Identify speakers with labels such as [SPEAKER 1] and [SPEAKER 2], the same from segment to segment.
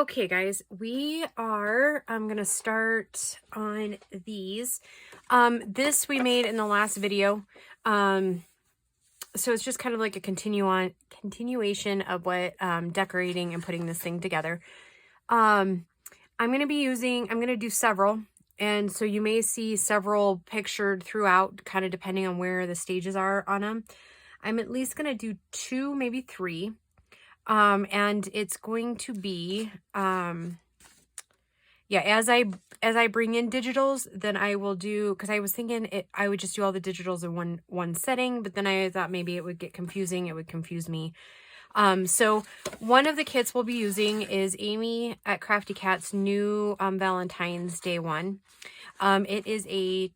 [SPEAKER 1] Okay, guys, I'm going to start on these. This we made in the last video. So it's just kind of like a continuation of what, decorating and putting this thing together. I'm going to do several. And so you may see several pictured throughout, kind of depending on where the stages are on them. I'm at least going to do 2, maybe 3. And it's going to be, yeah, as I bring in digitals, then I will do, because I was thinking I would just do all the digitals in one setting, but then I thought maybe it would get confusing. It would confuse me. So one of the kits we'll be using is Amy at Crafty Cat's new, Valentine's Day one. It is a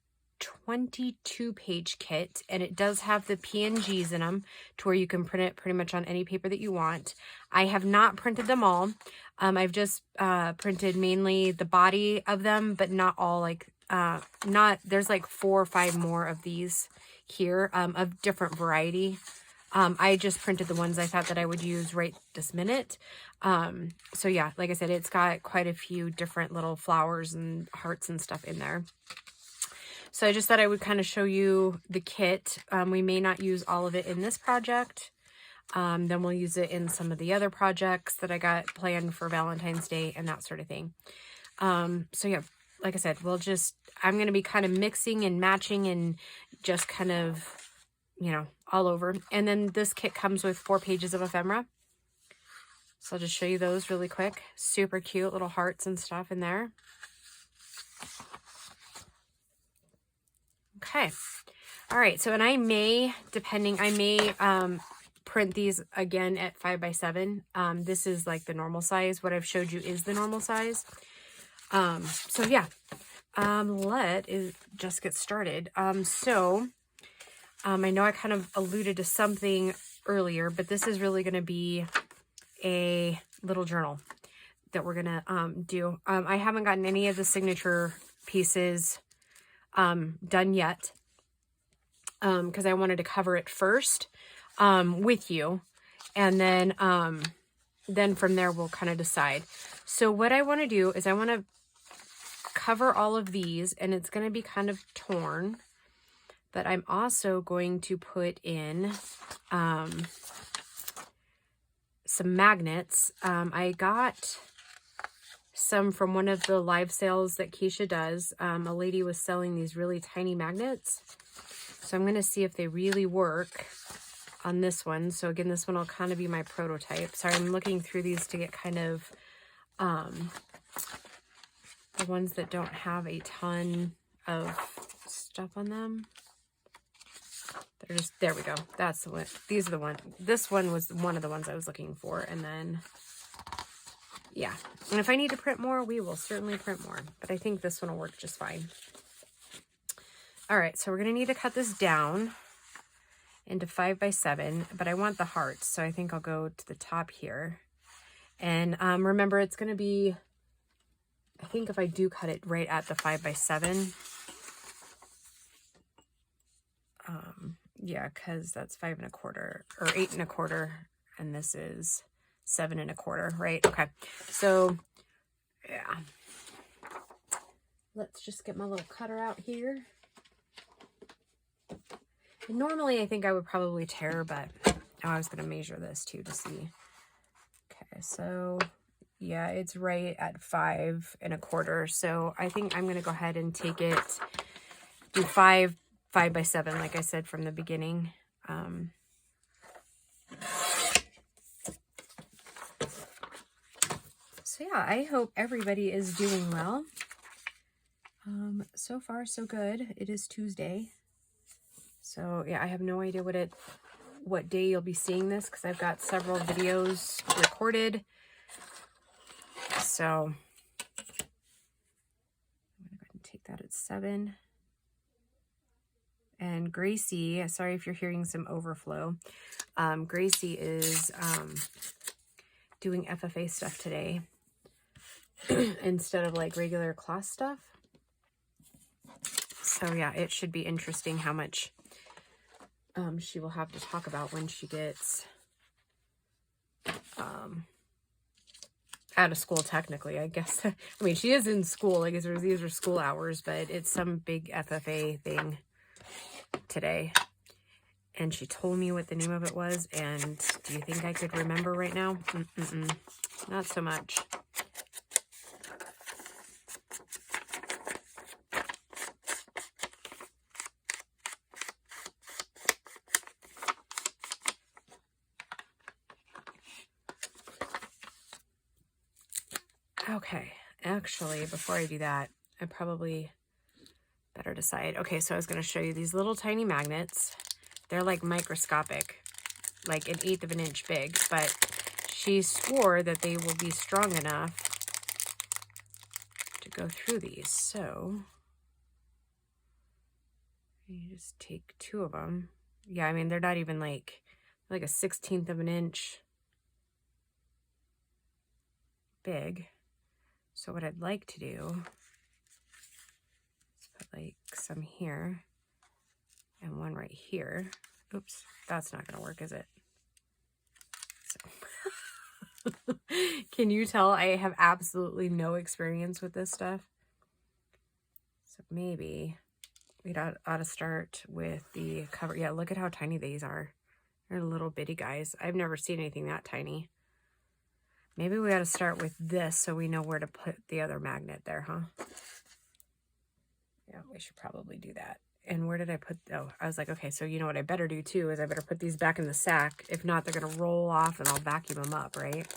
[SPEAKER 1] 22-page kit, and it does have the PNGs in them to where you can print it pretty much on any paper that you want. I have not printed them all. I've just printed mainly the body of them, but not all, like there's like 4 or 5 more of these here, of different variety. I just printed the ones I thought that I would use right this minute. So yeah, like I said, it's got quite a few different little flowers and hearts and stuff in there. So I just thought I would kind of show you the kit. We may not use all of it in this project. Then we'll use it in some of the other projects that I got planned for Valentine's Day and that sort of thing. So yeah, like I said, I'm going to be kind of mixing and matching and just kind of, you know, all over. And then this kit comes with 4 pages of ephemera. So I'll just show you those really quick. Super cute little hearts and stuff in there. Okay. All right. So, and I may print these again at 5 by 7. This is like the normal size. What I've showed you is the normal size. So yeah, let is just get started. I know I kind of alluded to something earlier, but this is really going to be a little journal that we're going to, do. I haven't gotten any of the signature pieces done yet, because I wanted to cover it first, with you, and then from there we'll kind of decide. So what I want to do is I want to cover all of these, and it's going to be kind of torn, but I'm also going to put in some magnets. I got some from one of the live sales that Keisha does. A lady was selling these really tiny magnets. So I'm going to see if they really work on this one. So again, this one will kind of be my prototype. Sorry, I'm looking through these to get kind of the ones that don't have a ton of stuff on them. They're just, there we go. That's the one. These are the one. This one was one of the ones I was looking for. And then, yeah. And if I need to print more, we will certainly print more. But I think this one will work just fine. All right, so we're going to need to cut this down into 5 by 7, but I want the hearts, so I think I'll go to the top here. And remember, it's going to be, I think if I do cut it right at the 5 by 7, yeah, because that's 5 1/4 or 8 1/4, and this is 7 1/4, right? Okay, so yeah, let's just get my little cutter out here. And normally I think I would probably tear, but I was going to measure this too to see. Okay, so yeah, it's right at 5 1/4. So I think I'm going to go ahead and take it, do 5 by 7, like I said from the beginning. So yeah, I hope everybody is doing well. So far so good. It is Tuesday. So yeah, I have no idea what day you'll be seeing this, because I've got several videos recorded. So I'm gonna go ahead and take that at 7. And Gracie, sorry if you're hearing some overflow. Gracie is doing FFA stuff today instead of like regular class stuff. So yeah, it should be interesting how much she will have to talk about when she gets out of school technically, I guess. I mean, she is in school. I guess these are school hours, but it's some big FFA thing today. And she told me what the name of it was, and do you think I could remember right now? Not so much. Okay, actually, before I do that, I probably better decide. Okay, so I was going to show you these little tiny magnets. They're like microscopic, like 1/8 of an inch big, but she swore that they will be strong enough to go through these. So you just take 2 of them. Yeah, I mean, they're not even like a 1/16 of an inch big. So what I'd like to do is put like some here and one right here. Oops, that's not going to work, is it? So. Can you tell I have absolutely no experience with this stuff? So maybe we ought to start with the cover. Yeah, look at how tiny these are. They're little bitty guys. I've never seen anything that tiny. Maybe we ought to start with this so we know where to put the other magnet there, huh? Yeah, we should probably do that. And where did I put, oh, I was like, okay, so you know what I better do too is I better put these back in the sack. If not, they're going to roll off and I'll vacuum them up, right?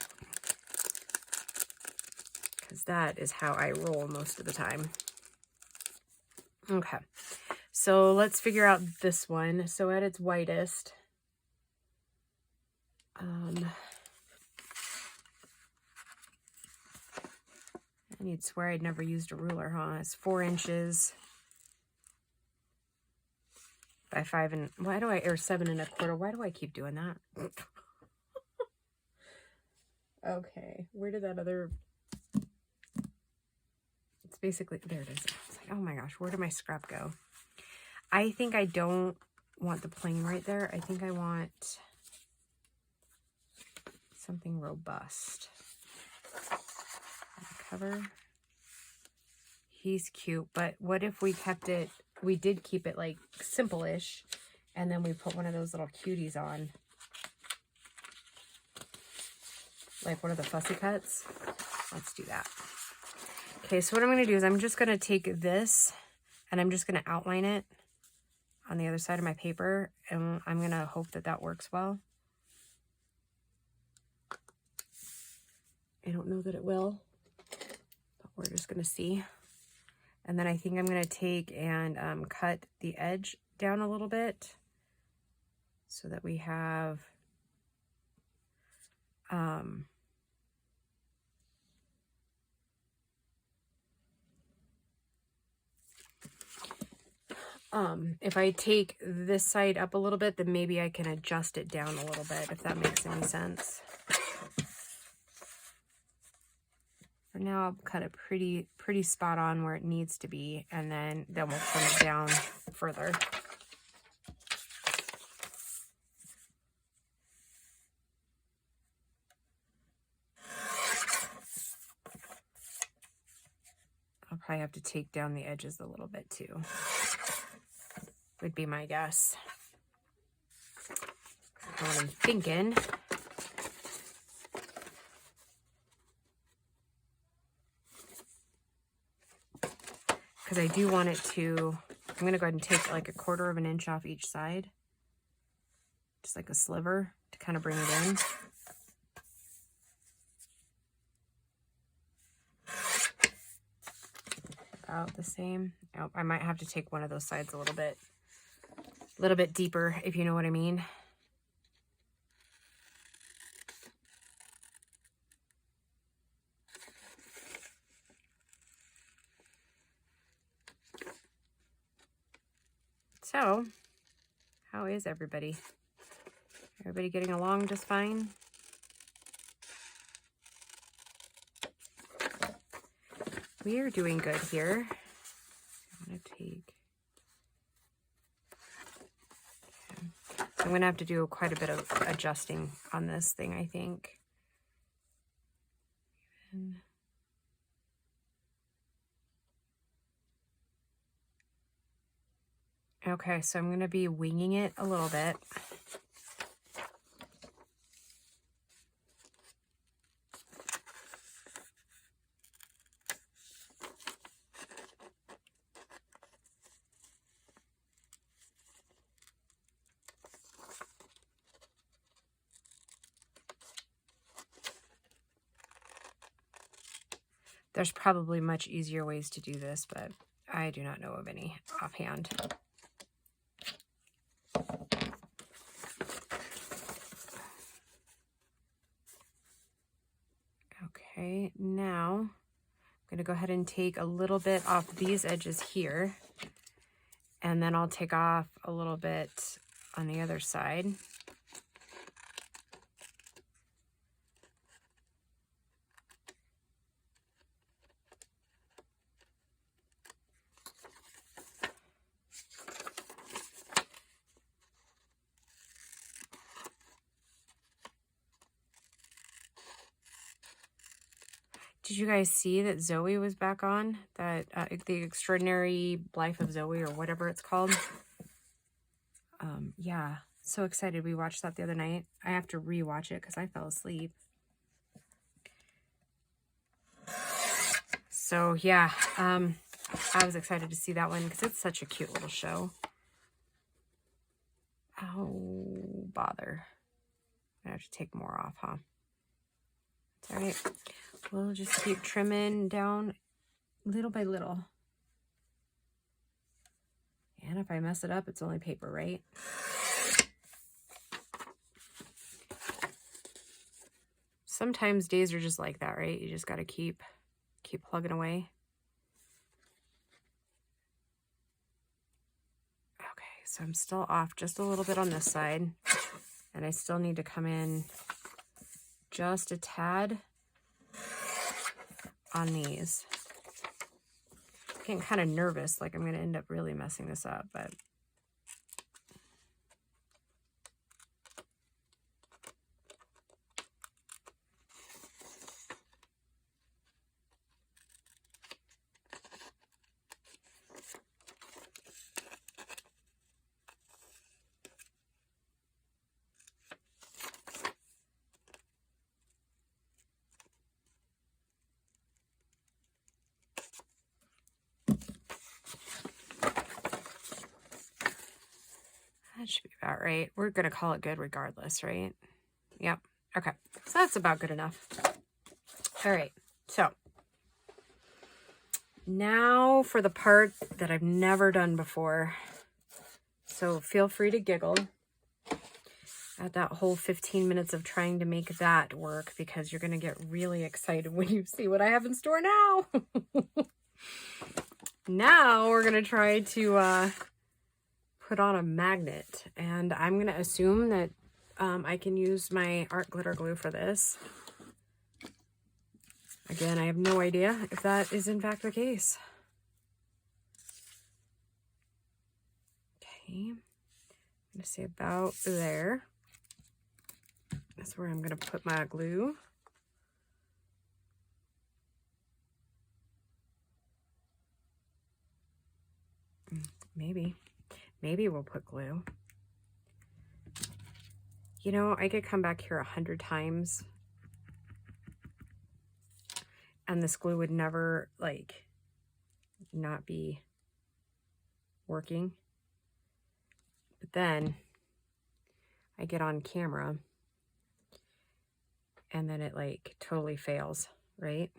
[SPEAKER 1] Because that is how I roll most of the time. Okay, so let's figure out this one. So at its whitest, and you'd swear I'd never used a ruler, huh? It's 4 inches by 5 and, why do I, or 7 1/4. Why do I keep doing that? Okay, where did that other, it's basically, there it is. It's like, oh my gosh, where did my scrap go? I think I don't want the plain right there. I think I want something robust. Cover. He's cute, but what if we kept it, we did keep it like simple-ish, and then we put one of those little cuties on. Like one of the fussy cuts. Let's do that. Okay, so what I'm going to do is I'm just going to take this and I'm just going to outline it on the other side of my paper, and I'm going to hope that that works well. I don't know that it will, but we're just going to see. And then I think I'm going to take and cut the edge down a little bit so that we have if I take this side up a little bit, then maybe I can adjust it down a little bit, if that makes any sense. For now, I'll cut it pretty spot on where it needs to be, and then we'll trim it down further. I'll probably have to take down the edges a little bit too, would be my guess. What I'm thinking. Because I do want it to, I'm going to go ahead and take like 1/4 of an inch off each side. Just like a sliver to kind of bring it in. About the same. Oh, I might have to take one of those sides a little bit deeper, if you know what I mean. So, how is everybody? Everybody getting along just fine? We are doing good here. I'm going to take... Okay. So I'm going to have to do quite a bit of adjusting on this thing, I think. Okay, so I'm going to be winging it a little bit. There's probably much easier ways to do this, but I do not know of any offhand. Okay, now I'm going to go ahead and take a little bit off these edges here, and then I'll take off a little bit on the other side. Did you guys see that Zoe was back on? That The Extraordinary Life of Zoe, or whatever it's called. Yeah, so excited. We watched that the other night. I have to rewatch it because I fell asleep. So yeah, I was excited to see that one because it's such a cute little show. Oh, bother. I have to take more off, huh? It's all right. We'll just keep trimming down little by little. And if I mess it up, it's only paper, right? Sometimes days are just like that, right? You just got to keep plugging away. Okay, so I'm still off just a little bit on this side, and I still need to come in just a tad on these. I'm getting kind of nervous, like I'm going to end up really messing this up, but that should be about right. We're going to call it good regardless, right? Yep. Okay. So that's about good enough. All right. So now for the part that I've never done before. So feel free to giggle at that whole 15 minutes of trying to make that work, because you're going to get really excited when you see what I have in store now. Now we're going to try to put on a magnet, and I'm going to assume that I can use my art glitter glue for this. Again, I have no idea if that is in fact the case. Okay, I'm going to say about there. That's where I'm going to put my glue. Maybe we'll put glue. You know, I could come back here 100 times and this glue would never, like, not be working. But then I get on camera and then it, like, totally fails, right?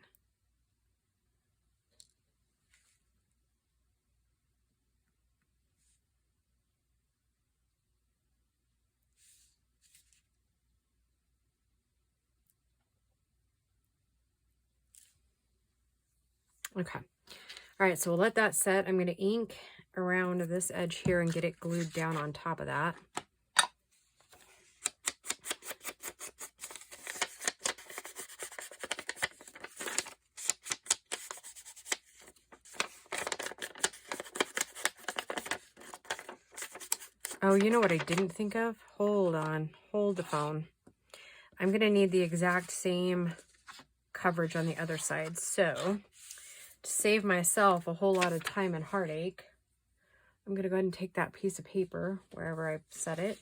[SPEAKER 1] Okay. All right, so we'll let that set. I'm going to ink around this edge here and get it glued down on top of that. Oh, you know what I didn't think of? Hold on. Hold the phone. I'm going to need the exact same coverage on the other side. So, to save myself a whole lot of time and heartache, I'm going to go ahead and take that piece of paper wherever I set it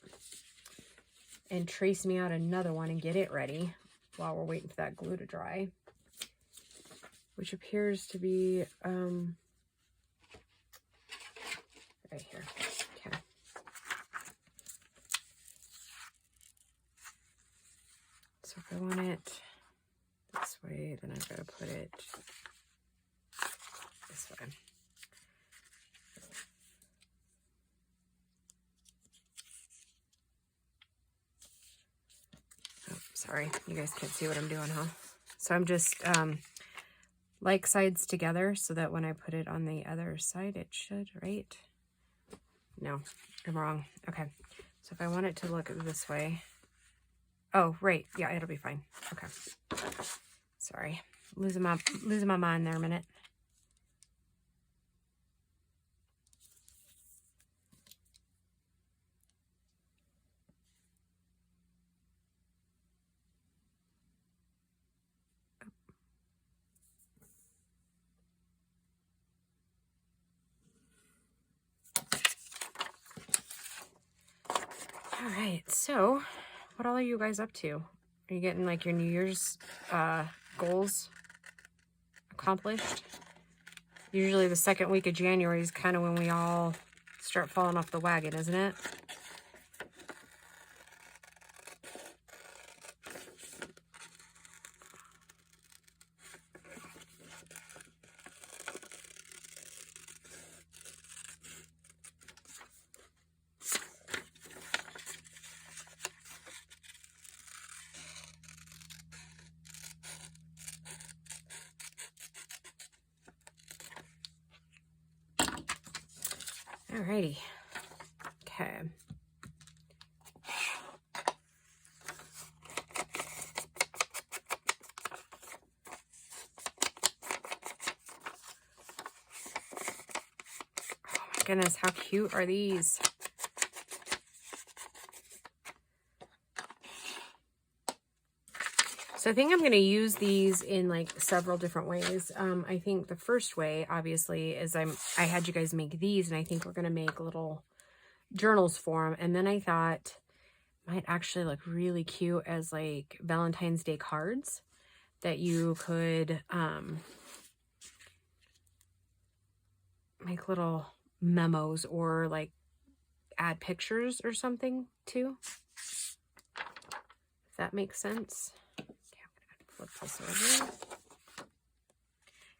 [SPEAKER 1] and trace me out another one and get it ready while we're waiting for that glue to dry, which appears to be right here. Okay. So if I want it this way, then I've got to put it this way. Oh, sorry, you guys can't see what I'm doing, huh? So I'm just like sides together so that when I put it on the other side, it should, right? No, I'm wrong. Okay, so if I want it to look this way, oh, right, yeah, it'll be fine. Okay, sorry, losing my mind there a minute. All right, so what all are you guys up to? Are you getting like your New Year's goals accomplished? Usually the second week of January is kind of when we all start falling off the wagon, isn't it? Alrighty. Okay. Oh my goodness, how cute are these? So I think I'm going to use these in like several different ways. I think the first way, obviously, is I had you guys make these, and I think we're going to make little journals for them. And then I thought might actually look really cute as like Valentine's Day cards that you could make little memos or like add pictures or something too. If that makes sense. Flip this over.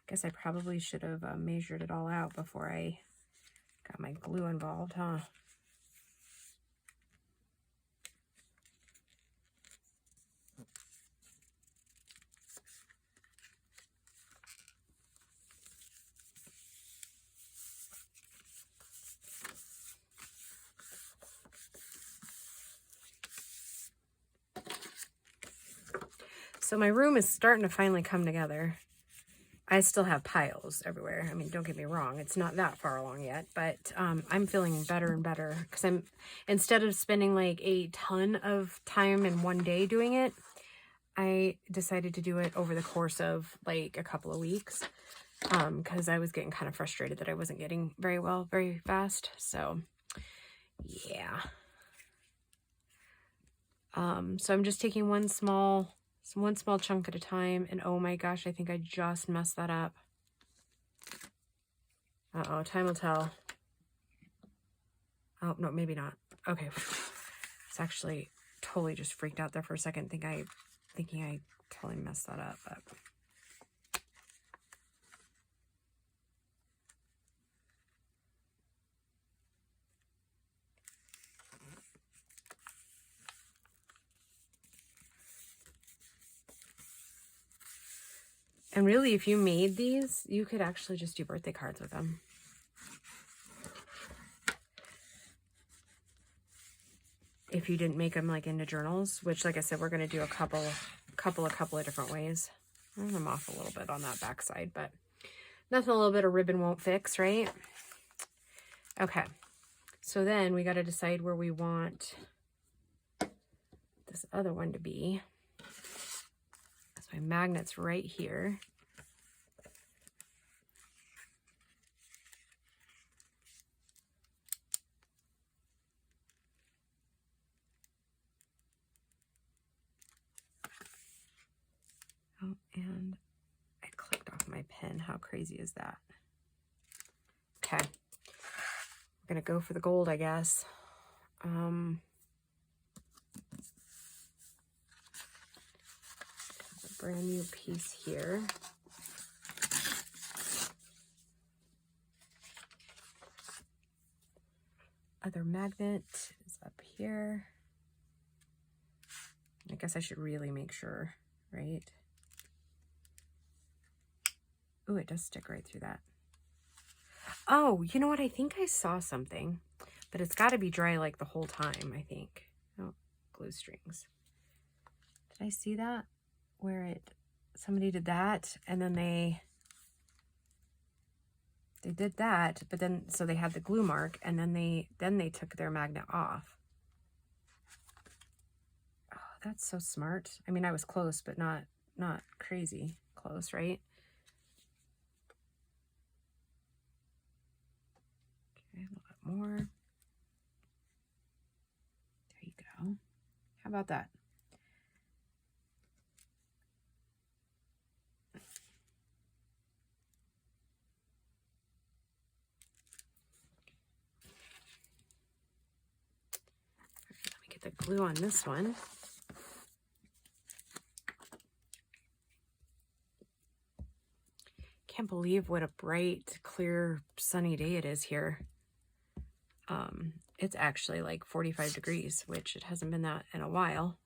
[SPEAKER 1] Guess I probably should have measured it all out before I got my glue involved, huh? So my room is starting to finally come together. I still have piles everywhere. I mean, don't get me wrong, it's not that far along yet, but I'm feeling better and better because instead of spending like a ton of time in one day doing it, I decided to do it over the course of like a couple of weeks because I was getting kind of frustrated that I wasn't getting very fast. So yeah. So I'm just taking one small chunk at a time, and oh my gosh, I think I just messed that up. Uh-oh, time will tell. Oh, no, maybe not. Okay. It's actually totally just freaked out there for a second, thinking I totally messed that up, but... And really, if you made these, you could actually just do birthday cards with them. If you didn't make them like into journals, which like I said, we're going to do a couple of different ways. I'm off a little bit on that back side, but nothing a little bit of ribbon won't fix, right? Okay. So then we got to decide where we want this other one to be. So my magnet's right here. 10. How crazy is that? Okay. I'm going to go for the gold, I guess. A brand new piece here. Other magnet is up here. I guess I should really make sure, right? Ooh, it does stick right through that. Oh, you know what? I think I saw something, but it's got to be dry like the whole time, I think. Oh, glue strings. Did I see that? Where somebody did that, and then they did that, but then, so they had the glue mark, and then they took their magnet off. Oh, that's so smart. I mean, I was close, but not crazy close, right? Okay, a little bit more. There you go. How about that? Let me get the glue on this one. Can't believe what a bright, clear, sunny day it is here. It's actually like 45 degrees, which it hasn't been that in a while.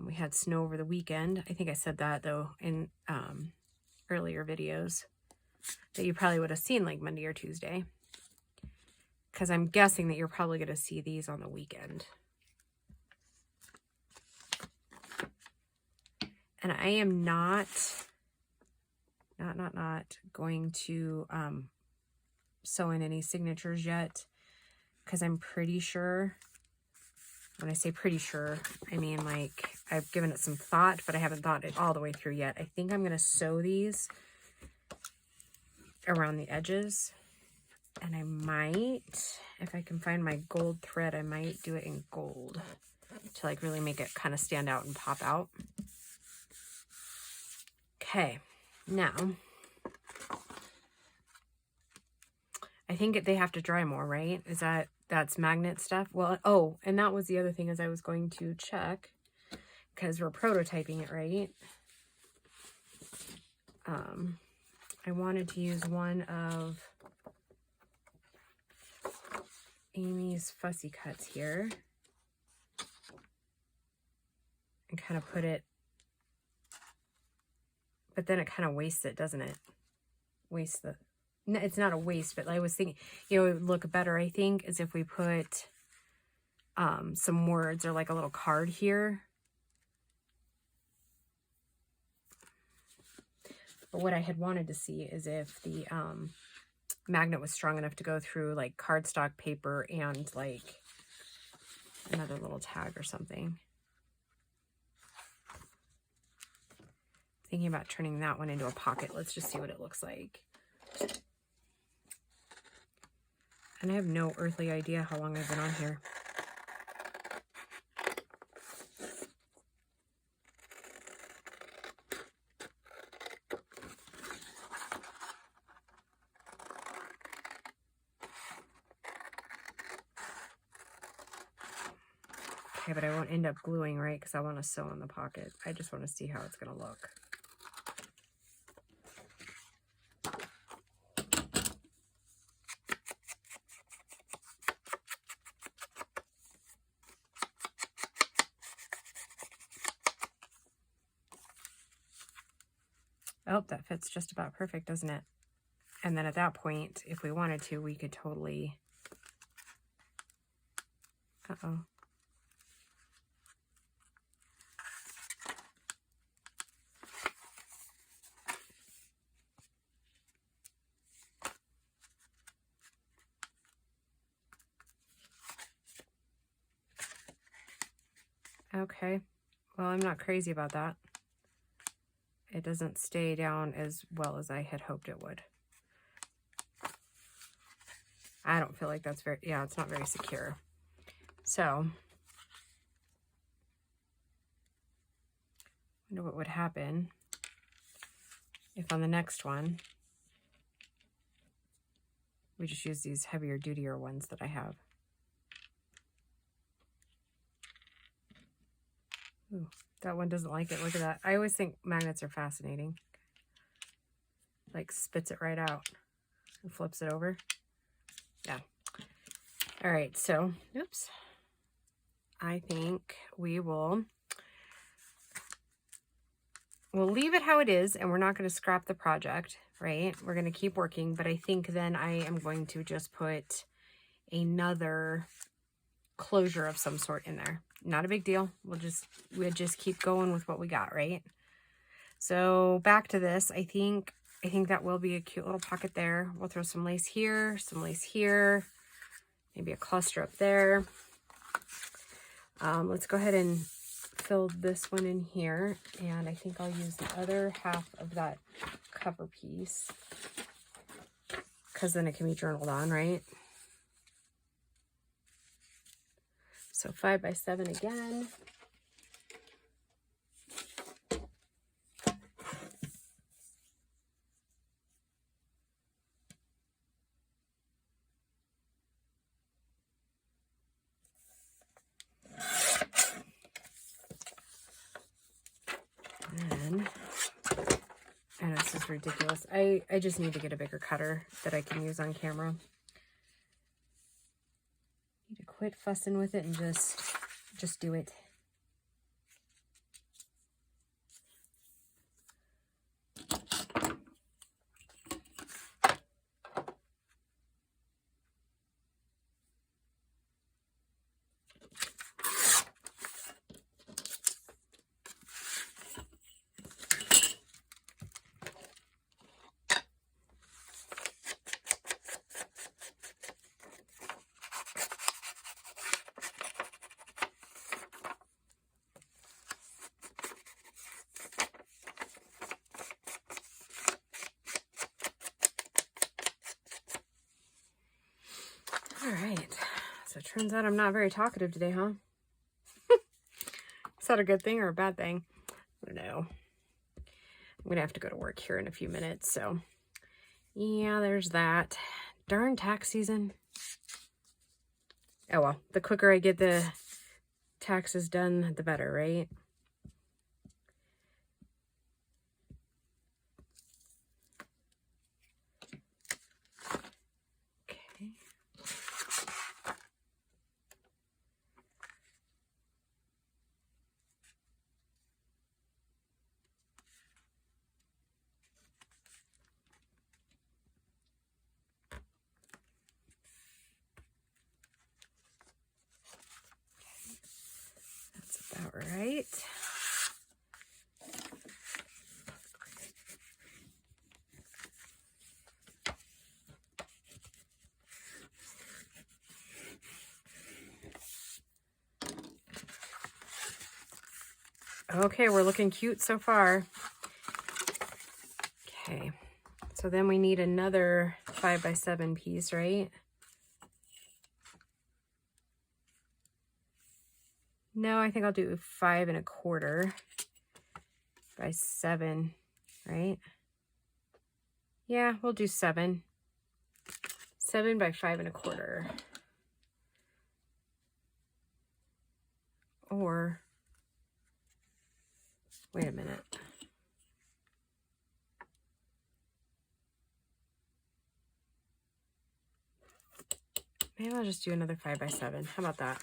[SPEAKER 1] We had snow over the weekend. I think I said that though in earlier videos that you probably would have seen like Monday or Tuesday, because I'm guessing that you're probably going to see these on the weekend. And I am not going to sew in any signatures yet, because I'm pretty sure, when I say pretty sure, I mean like I've given it some thought, but I haven't thought it all the way through yet. I think I'm going to sew these around the edges, and I might, if I can find my gold thread, I might do it in gold to like really make it kind of stand out and pop out. Okay, now I think they have to dry more, right? Is that's magnet stuff? Well, oh, and that was the other thing, is I was going to check, because we're prototyping it, right? I wanted to use one of Amy's fussy cuts here and kind of put it, but then it kind of wastes it, doesn't it? Waste the, no, it's not a waste, but I was thinking, you know, it would look better, I think, is if we put some words or like a little card here. But what I had wanted to see is if the magnet was strong enough to go through like cardstock paper and like another little tag or something. Thinking about turning that one into a pocket. Let's just see what it looks like. And I have no earthly idea how long I've been on here. Okay, but I won't end up gluing, right? Because I want to sew in the pocket. I just want to see how it's going to look. Oh, that fits just about perfect, doesn't it? And then at that point, if we wanted to, we could totally... Uh-oh. Okay. Well, I'm not crazy about that. It doesn't stay down as well as I had hoped it would. I don't feel like that's very, yeah, it's not very secure. So, I wonder what would happen if on the next one, we just use these heavier, dutier ones that I have. Ooh, that one doesn't like it. Look at that. I always think magnets are fascinating. Like spits it right out and flips it over. Yeah. All right, so, oops. I think we'll leave it how it is, and we're not going to scrap the project, right? We're going to keep working, but I think then I am going to just put another closure of some sort in there. Not a big deal. We'll just keep going with what we got, right? So back to this, I think that will be a cute little pocket there. We'll throw some lace here, maybe a cluster up there. Let's go ahead and fill this one in here, and I think I'll use the other half of that cover piece because then it can be journaled on, right? So 5 by 7 again. And I know this is ridiculous. I just need to get a bigger cutter that I can use on camera. Need to quit fussing with it and just do it. All right, so it turns out I'm not very talkative today, huh? Is that a good thing or a bad thing? I don't know. I'm gonna have to go to work here in a few minutes, so yeah, there's that. Darn tax season. Oh well, the quicker I get the taxes done, the better, right? About right. Okay, we're looking cute so far. Okay, so then we need another 5 by 7 piece, right? No, I think I'll do 5 1/4 by 7, right? Yeah, we'll do 7. 7 by 5 1/4. Or, wait a minute. Maybe I'll just do another 5 by 7. How about that?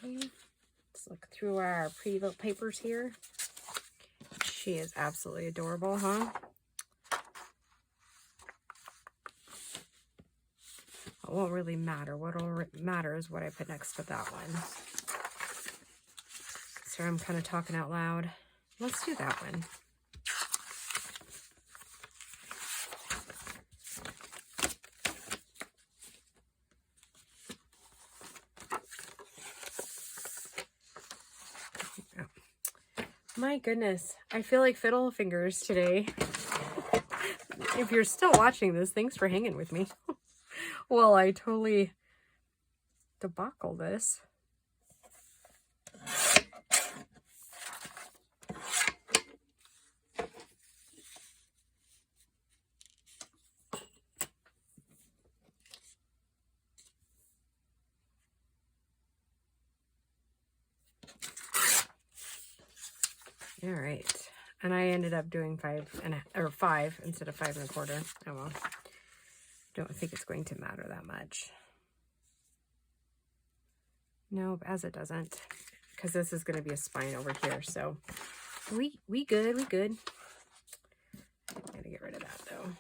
[SPEAKER 1] Let's look through our pretty little papers here. She is absolutely adorable, huh? It won't really matter. What'll matter is what I put next to that one. So I'm kind of talking out loud. Let's do that one. My goodness, I feel like fiddle fingers today. If you're still watching this, thanks for hanging with me. Well, I totally debacle this. All right. And I ended up doing 5 instead of 5 1/4. Oh well. Don't think it's going to matter that much. Nope, as it doesn't, because this is going to be a spine over here. So we good. I'm gonna get rid of that though.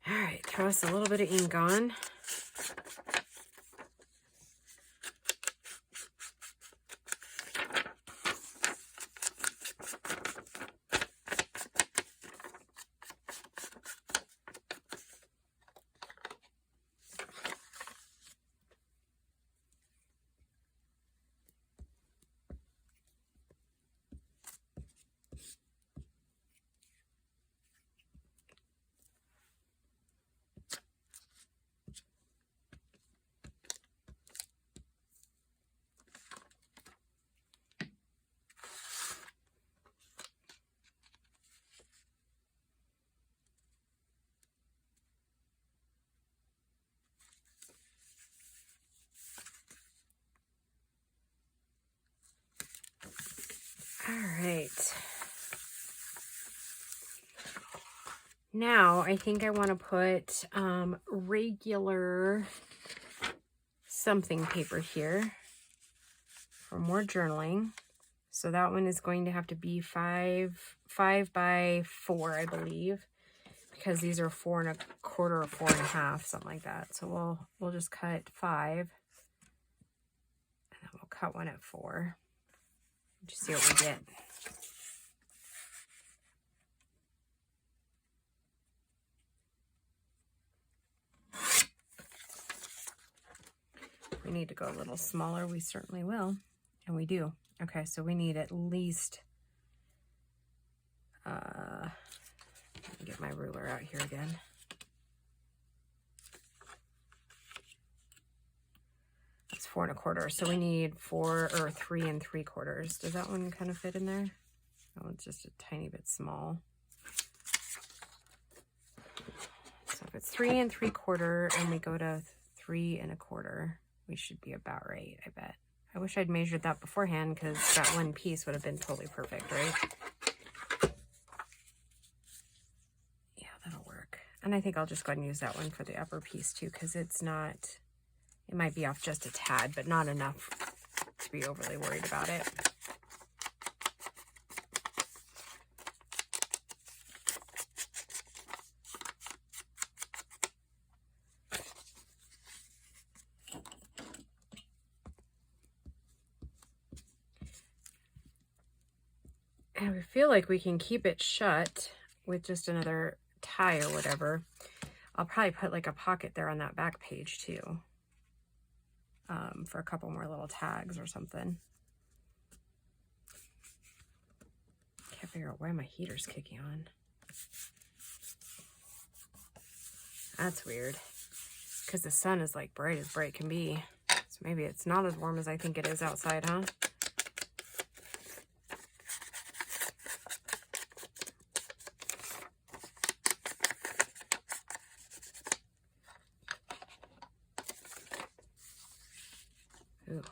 [SPEAKER 1] All right, throw us a little bit of ink on. All right. Now I think I want to put regular something paper here for more journaling. So that one is going to have to be 5 by 4, I believe, because these are 4 1/4 or 4 1/2, something like that. So we'll just cut 5, and then we'll cut one at 4. Just see what we get. If we need to go a little smaller, we certainly will, and we do. Okay, so we need at least, let me get my ruler out here again. It's 4 1/4, so we need 3 3/4. Does that one kind of fit in there? Oh, it's just a tiny bit small. So if it's 3 3/4 and we go to 3 1/4, we should be about right, I bet. I wish I'd measured that beforehand, because that one piece would have been totally perfect, right? Yeah, that'll work. And I think I'll just go ahead and use that one for the upper piece too, because it's not, it might be off just a tad, but not enough to be overly worried about it. And we feel like we can keep it shut with just another tie or whatever. I'll probably put like a pocket there on that back page too, for a couple more little tags or something. Can't figure out why my heater's kicking on. That's weird, because the sun is like bright as bright can be. So maybe it's not as warm as I think it is outside, huh? Ooh.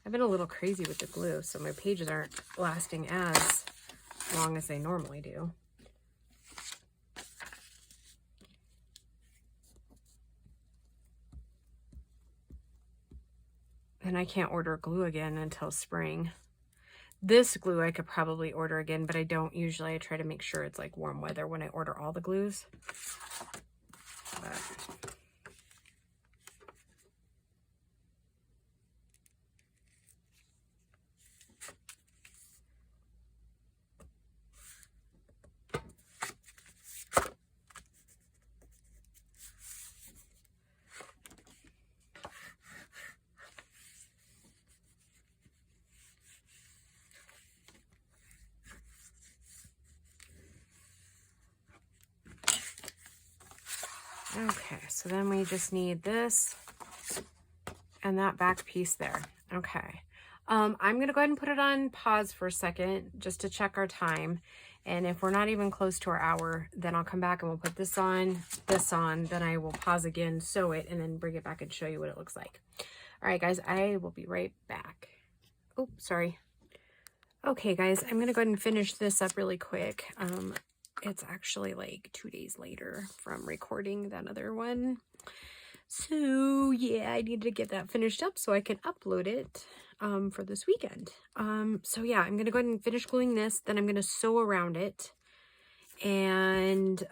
[SPEAKER 1] I've been a little crazy with the glue, so my pages aren't lasting as long as they normally do. And I can't order glue again until spring. This glue I could probably order again, but I don't usually. I try to make sure it's like warm weather when I order all the glues. But okay, so then we just need this and that back piece there. Okay. I'm going to go ahead and put it on pause for a second just to check our time. And if we're not even close to our hour, then I'll come back and we'll put this on, then I will pause again, sew it, and then bring it back and show you what it looks like. All right, guys, I will be right back. Oh, sorry. Okay, guys, I'm gonna go ahead and finish this up really quick. It's actually like 2 days later from recording that other one. So yeah, I need to get that finished up so I can upload it for this weekend. So yeah, I'm gonna go ahead and finish gluing this, then I'm gonna sew around it, and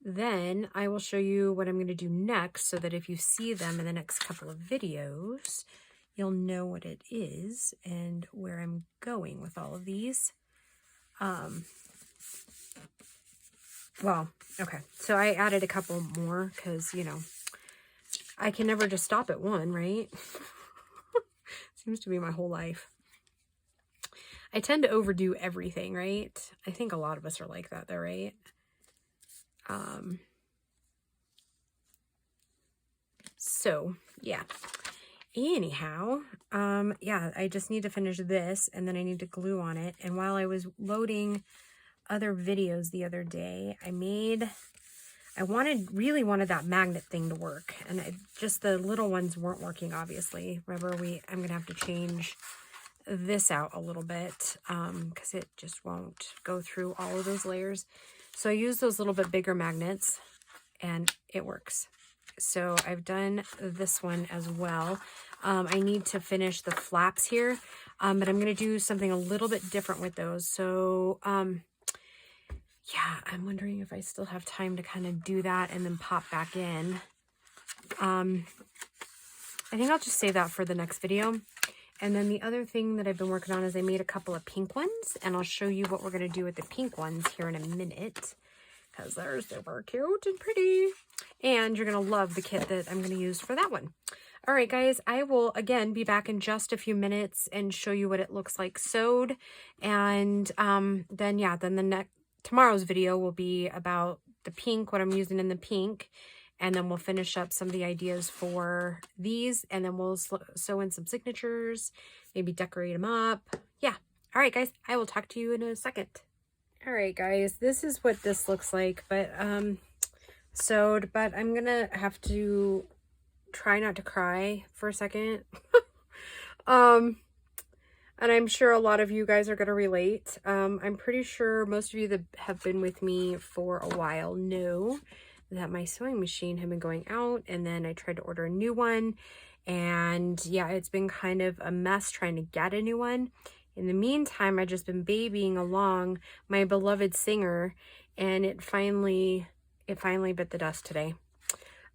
[SPEAKER 1] then I will show you what I'm going to do next, so that if you see them in the next couple of videos, you'll know what it is and where I'm going with all of these. Well, okay, so I added a couple more because, you know, I can never just stop at one, right? Seems to be my whole life. I tend to overdo everything, right? I think a lot of us are like that though, right? So yeah, anyhow, yeah, I just need to finish this, and then I need to glue on it. And while I was loading other videos the other day, I really wanted that magnet thing to work, and just the little ones weren't working, obviously. Remember, I'm gonna have to change this out a little bit because it just won't go through all of those layers. So I use those little bit bigger magnets, and it works. So I've done this one as well. I need to finish the flaps here, but I'm going to do something a little bit different with those. So yeah, I'm wondering if I still have time to kind of do that and then pop back in. I think I'll just save that for the next video. And then the other thing that I've been working on is I made a couple of pink ones, and I'll show you what we're going to do with the pink ones here in a minute, because they're super cute and pretty. And you're going to love the kit that I'm going to use for that one. All right, guys, I will, again, be back in just a few minutes and show you what it looks like sewed. And then, yeah, then tomorrow's video will be about the pink, what I'm using in the pink. And then we'll finish up some of the ideas for these. And then we'll sew in some signatures, maybe decorate them up. Yeah. All right, guys, I will talk to you in a second. All right, guys, this is what this looks like, but sewed, but I'm gonna have to try not to cry for a second. And I'm sure a lot of you guys are gonna relate. I'm pretty sure most of you that have been with me for a while know that my sewing machine had been going out, and then I tried to order a new one, and yeah, it's been kind of a mess trying to get a new one. In the meantime, I've just been babying along my beloved singer, and it finally bit the dust today.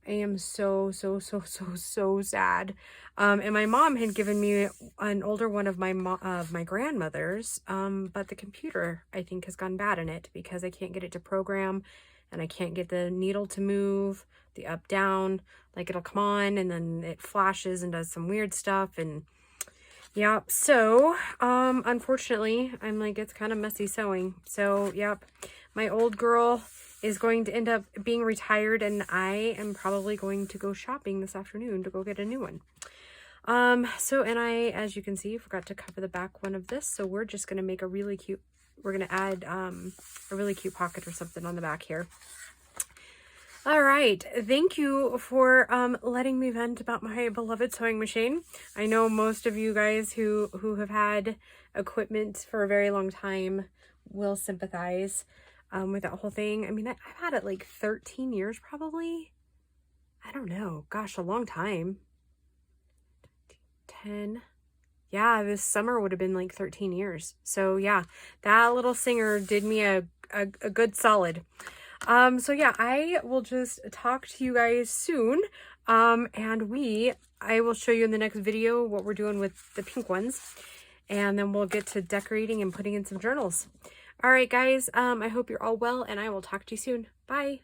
[SPEAKER 1] I am so sad. And my mom had given me an older one of my grandmother's, but the computer, I think, has gone bad in it because I can't get it to program, and I can't get the needle to move, the up down. Like, it'll come on and then it flashes and does some weird stuff, and yeah, so unfortunately, I'm like, it's kind of messy sewing. So yep, my old girl is going to end up being retired, and I am probably going to go shopping this afternoon to go get a new one. And I, as you can see, forgot to cover the back one of this, so we're just going to make a really cute, we're going to add a really cute pocket or something on the back here. All right, thank you for letting me vent about my beloved sewing machine. I know most of you guys who have had equipment for a very long time will sympathize with that whole thing. I mean, I've had it like 13 years probably. I don't know. Gosh, a long time. 10. Yeah, this summer would have been like 13 years. So yeah, that little singer did me a good solid. So yeah, I will just talk to you guys soon. And I will show you in the next video what we're doing with the pink ones. And then we'll get to decorating and putting in some journals. All right, guys, I hope you're all well, and I will talk to you soon. Bye.